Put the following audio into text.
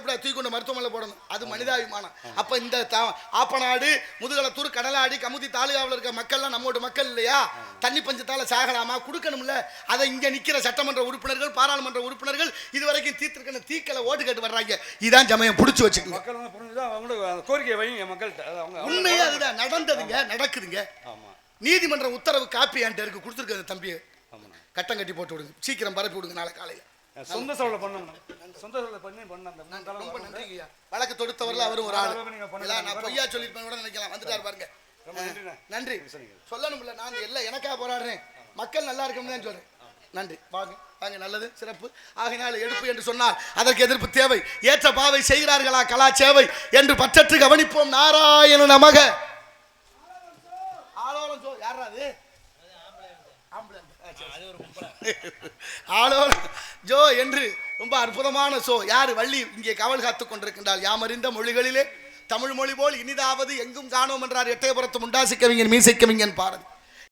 எப்படி தூக்கி கொண்டு மருத்துவமனையில் போடணும், அது மனிதாபிமானம். அப்ப இந்த ஆப்பநாடு, முதுகலத்தூர், கடலாடி, கமுதி தாலுகாவில் இருக்க மக்கள்லாம் நம்மோட மக்கள் இல்லையா? தண்ணி பஞ்சத்தால சாகலாமா? கொடுக்கணும்ல. அதை இங்க நிக்கிற சட்டமன்ற உறுப்பினர்கள், பாராளுமன்ற உறுப்பினர்கள் இதுவரைக்கும் தீர்த்திருக்க தீக்கலை ஓட்டு கேட்டு வர்றாங்க. இதான் ஜமயம் புடிச்சு வச்சுக்கோங்க. கோரிக்கை வைங்க மக்கள்கிட்ட. உண்மையே அதுதான் நடந்ததுங்க, நடக்குதுங்க. நீதிமன்ற உத்தரவு காப்பி என்கிட்ட இருக்கு, கொடுத்துருக்க தம்பியை கட்டம் கட்டி போட்டு விடுங்க, சீக்கிரம் பரப்பி விடுங்க. நாளை காலையில் சொந்த செலவுல பண்ணணும், சொந்த செலவுல பண்ணி ரொம்ப நன்றிங்கய்யா. வழக்கு தொடுத்தவரில் அவரும் ஒரு ஆள். நான் பொய்யா சொல்லியிருப்பேன் கூட நினைக்கலாம். வந்துட்டார் பாருங்க. நன்றி சொல்லணும்ல, நான் எல்லாம் எனக்காக போராடுறேன், மக்கள் நல்லா இருக்கணும்னு தான் சொல்றேன். நன்றி. வாங்க வாங்க, நல்லது சிறப்பு. ஆகினால எடுப்பு என்று சொன்னால் அதற்கு எதிர்ப்பு தேவை. ஏற்ற பாவை செய்கிறார்களா கலா சேவை என்று பற்றற்று கவனிப்போம். நாராயண நமக. ஆளோலம் சோ யாராது ஆளோல ஜோ என்று ரொம்ப அற்புதமான சோ. யாரு? வள்ளி இங்கே காவல் காத்துக் கொண்டிருக்கின்றால். யாமறிந்த மொழிகளிலே தமிழ் மொழி போல் இனிதாவது எங்கும் காணோம் என்றார் எட்டயபுரத்து முண்டாசி கவிஞன் மீசை கவிஞன் பாரதி.